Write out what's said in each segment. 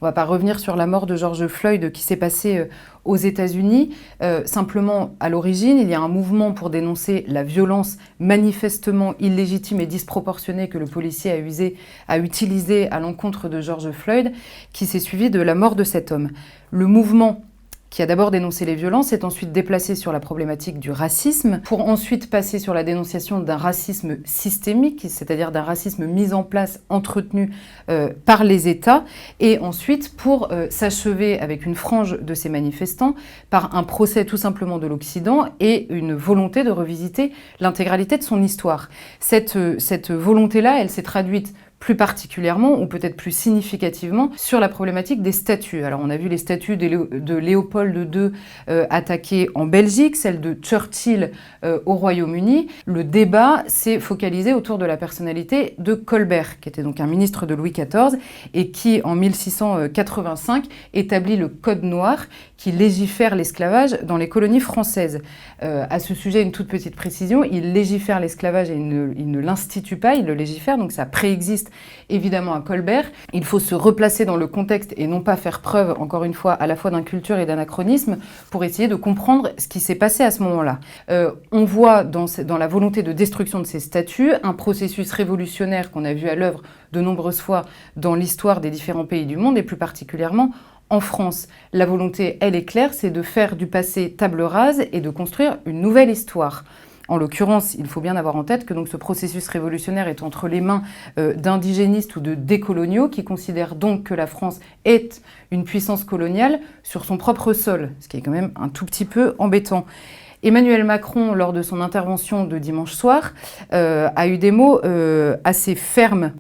On ne va pas revenir sur la mort de George Floyd qui s'est passée aux États-Unis. Simplement, à l'origine, il y a un mouvement pour dénoncer la violence manifestement illégitime et disproportionnée que le policier a utilisée à l'encontre de George Floyd, qui s'est suivi de la mort de cet homme. Le mouvement qui a d'abord dénoncé les violences, est ensuite déplacé sur la problématique du racisme, pour ensuite passer sur la dénonciation d'un racisme systémique, c'est-à-dire d'un racisme mis en place, entretenu par les États, et ensuite pour s'achever avec une frange de ces manifestants par un procès tout simplement de l'Occident et une volonté de revisiter l'intégralité de son histoire. Cette volonté-là, elle s'est traduite plus particulièrement, ou peut-être plus significativement, sur la problématique des statues. Alors on a vu les statues de Léopold II attaquées en Belgique, celle de Churchill au Royaume-Uni. Le débat s'est focalisé autour de la personnalité de Colbert, qui était donc un ministre de Louis XIV, et qui, en 1685, établit le Code noir, qui légifère l'esclavage dans les colonies françaises. À ce sujet, une toute petite précision, il légifère l'esclavage et il ne l'institue pas, il le légifère, donc ça préexiste évidemment à Colbert. Il faut se replacer dans le contexte et non pas faire preuve, encore une fois, à la fois d'inculture et d'anachronisme pour essayer de comprendre ce qui s'est passé à ce moment-là. On voit dans la volonté de destruction de ces statues un processus révolutionnaire qu'on a vu à l'œuvre de nombreuses fois dans l'histoire des différents pays du monde et plus particulièrement en France. La volonté, elle est claire, c'est de faire du passé table rase et de construire une nouvelle histoire. En l'occurrence, il faut bien avoir en tête que donc ce processus révolutionnaire est entre les mains d'indigénistes ou de décoloniaux qui considèrent donc que la France est une puissance coloniale sur son propre sol, ce qui est quand même un tout petit peu embêtant. Emmanuel Macron, lors de son intervention de dimanche soir, a eu des mots assez fermes,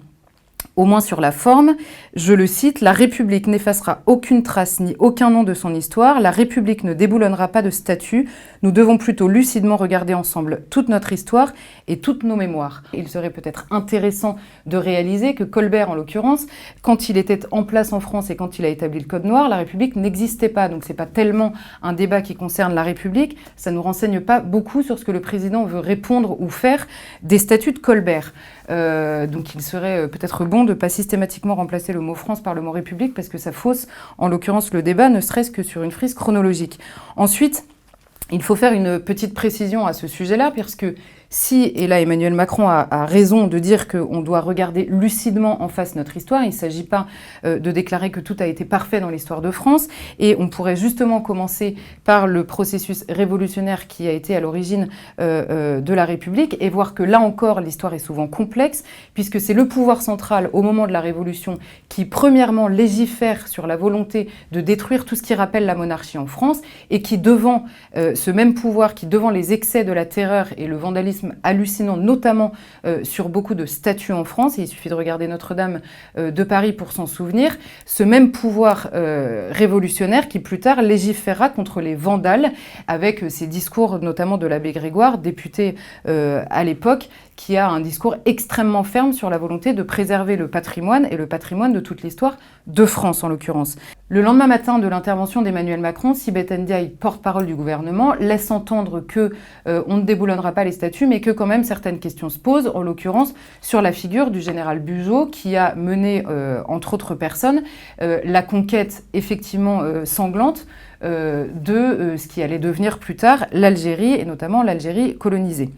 au moins sur la forme. Je le cite, « La République n'effacera aucune trace ni aucun nom de son histoire. La République ne déboulonnera pas de statut. Nous devons plutôt lucidement regarder ensemble toute notre histoire et toutes nos mémoires. » Il serait peut-être intéressant de réaliser que Colbert, en l'occurrence, quand il était en place en France et quand il a établi le Code noir, la République n'existait pas. Donc c'est pas tellement un débat qui concerne la République, ça nous renseigne pas beaucoup sur ce que le président veut répondre ou faire des statuts de Colbert. Donc il serait peut-être bon de ne pas systématiquement remplacer le mot France par le mot République parce que ça fausse, en l'occurrence, le débat, ne serait-ce que sur une frise chronologique. Ensuite, il faut faire une petite précision à ce sujet-là, parce que si, et là Emmanuel Macron a raison de dire qu'on doit regarder lucidement en face notre histoire, il ne s'agit pas de déclarer que tout a été parfait dans l'histoire de France, et on pourrait justement commencer par le processus révolutionnaire qui a été à l'origine de la République, et voir que là encore l'histoire est souvent complexe, puisque c'est le pouvoir central au moment de la Révolution qui premièrement légifère sur la volonté de détruire tout ce qui rappelle la monarchie en France, et qui devant ce même pouvoir, qui devant les excès de la terreur et le vandalisme hallucinant, notamment sur beaucoup de statues en France, et il suffit de regarder Notre-Dame de Paris pour s'en souvenir, ce même pouvoir révolutionnaire qui plus tard légiférera contre les vandales, avec ces discours notamment de l'abbé Grégoire, député à l'époque, qui a un discours extrêmement ferme sur la volonté de préserver le patrimoine, et le patrimoine de toute l'histoire de France en l'occurrence. Le lendemain matin de l'intervention d'Emmanuel Macron, Sibeth Ndiaye, porte-parole du gouvernement, laisse entendre que on ne déboulonnera pas les statuts, mais que quand même certaines questions se posent, en l'occurrence sur la figure du général Bugeaud, qui a mené, entre autres personnes, la conquête effectivement sanglante de ce qui allait devenir plus tard l'Algérie, et notamment l'Algérie colonisée.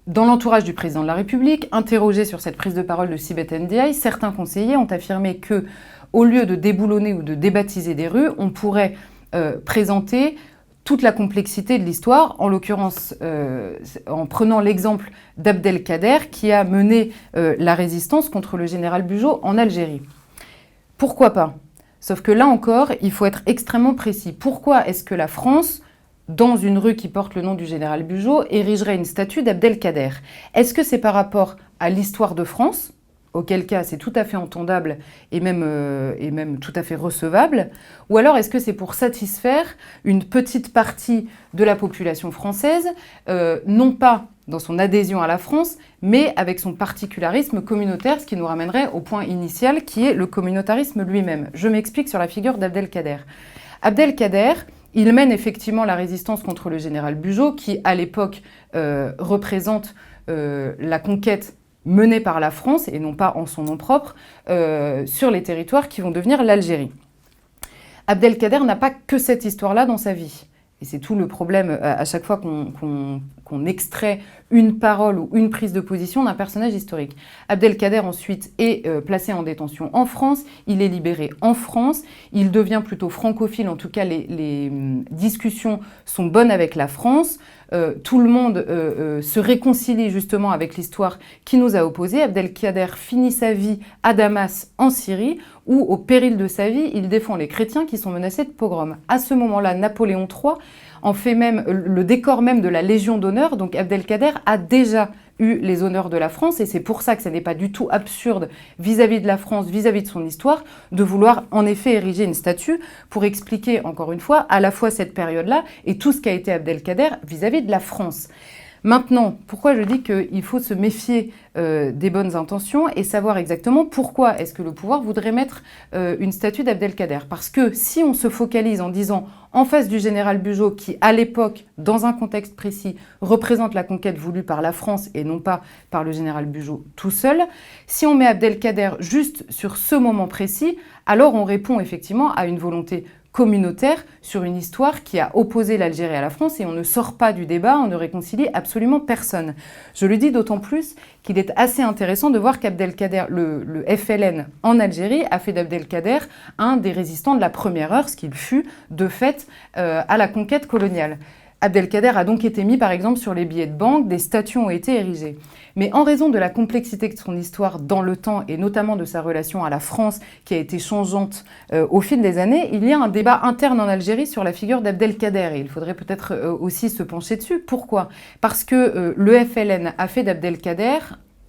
Dans l'entourage du président de la République, interrogé sur cette prise de parole de Sibeth Ndiaye, certains conseillers ont affirmé que, au lieu de déboulonner ou de débaptiser des rues, on pourrait présenter toute la complexité de l'histoire, en l'occurrence en prenant l'exemple d'Abdelkader qui a mené la résistance contre le général Bugeaud en Algérie. Pourquoi pas? Sauf que là encore, il faut être extrêmement précis. Pourquoi est-ce que la France, dans une rue qui porte le nom du général Bugeaud, érigerait une statue d'Abdelkader? Est-ce que c'est par rapport à l'histoire de France, auquel cas c'est tout à fait entendable et même tout à fait recevable, ou alors est-ce que c'est pour satisfaire une petite partie de la population française, non pas dans son adhésion à la France, mais avec son particularisme communautaire, ce qui nous ramènerait au point initial qui est le communautarisme lui-même. Je m'explique sur la figure d'Abdelkader. Abdelkader, il mène effectivement la résistance contre le général Bugeaud, qui à l'époque représente la conquête menée par la France, et non pas en son nom propre, sur les territoires qui vont devenir l'Algérie. Abdelkader n'a pas que cette histoire-là dans sa vie. Et c'est tout le problème à chaque fois qu'on extrait une parole ou une prise de position d'un personnage historique. Abdelkader ensuite est placé en détention en France, il est libéré en France, il devient plutôt francophile, en tout cas les discussions sont bonnes avec la France. Tout le monde se réconcilie justement avec l'histoire qui nous a opposés. Abdelkader finit sa vie à Damas en Syrie, où au péril de sa vie, il défend les chrétiens qui sont menacés de pogrom. À ce moment-là, Napoléon III en fait même le décor même de la Légion d'honneur, donc Abdelkader a déjà eu les honneurs de la France, et c'est pour ça que ça n'est pas du tout absurde vis-à-vis de la France, vis-à-vis de son histoire, de vouloir en effet ériger une statue pour expliquer, encore une fois, à la fois cette période-là et tout ce qu'a été Abdelkader vis-à-vis de la France. Maintenant, pourquoi je dis qu'il faut se méfier des bonnes intentions et savoir exactement pourquoi est-ce que le pouvoir voudrait mettre une statue d'Abdelkader? Parce que si on se focalise en disant en face du général Bugeaud, qui à l'époque, dans un contexte précis, représente la conquête voulue par la France et non pas par le général Bugeaud tout seul, si on met Abdelkader juste sur ce moment précis, alors on répond effectivement à une volonté communautaire sur une histoire qui a opposé l'Algérie à la France, et on ne sort pas du débat, on ne réconcilie absolument personne. Je le dis d'autant plus qu'il est assez intéressant de voir qu'Abdelkader, le FLN en Algérie, a fait d'Abdelkader un des résistants de la première heure, ce qu'il fut de fait à la conquête coloniale. Abdelkader a donc été mis par exemple sur les billets de banque, des statues ont été érigées. Mais en raison de la complexité de son histoire dans le temps et notamment de sa relation à la France qui a été changeante au fil des années, il y a un débat interne en Algérie sur la figure d'Abdelkader et il faudrait peut-être aussi se pencher dessus. Pourquoi? Parce que le FLN a fait d'Abdelkader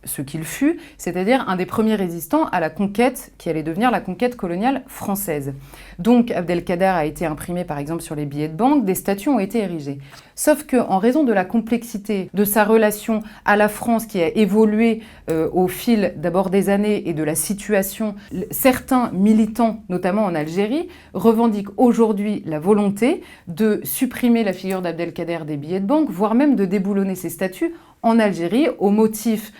ce qu'il fut, c'est-à-dire un des premiers résistants à la conquête qui allait devenir la conquête coloniale française. Donc Abdelkader a été imprimé par exemple sur les billets de banque, des statues ont été érigées. Sauf qu'en raison de la complexité de sa relation à la France qui a évolué au fil d'abord des années et de la situation, certains militants, notamment en Algérie, revendiquent aujourd'hui la volonté de supprimer la figure d'Abdelkader des billets de banque, voire même de déboulonner ces statues en Algérie au motif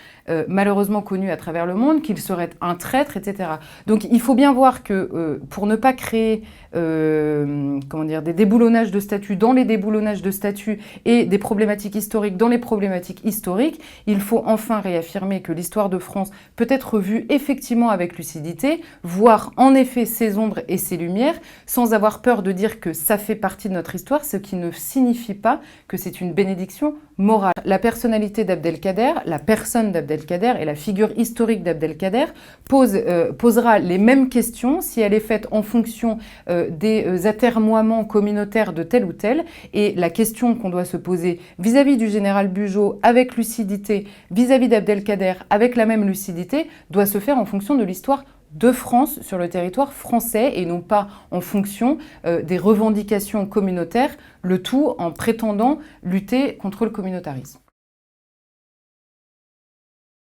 malheureusement connu à travers le monde qu'il serait un traître, etc. Donc il faut bien voir que pour ne pas créer des déboulonnages de statuts dans les déboulonnages de statuts et des problématiques historiques dans les problématiques historiques, il faut enfin réaffirmer que l'histoire de France peut être vue effectivement avec lucidité, voir en effet ses ombres et ses lumières, sans avoir peur de dire que ça fait partie de notre histoire, ce qui ne signifie pas que c'est une bénédiction morale. La personnalité d'Abdelkader, la personne d'Abdelkader et la figure historique d'Abdelkader posera les mêmes questions si elle est faite en fonction des atermoiements communautaires de tel ou tel. Et la question qu'on doit se poser vis-à-vis du général Bugeaud avec lucidité, vis-à-vis d'Abdelkader avec la même lucidité, doit se faire en fonction de l'histoire de France sur le territoire français et non pas en fonction des revendications communautaires, le tout en prétendant lutter contre le communautarisme.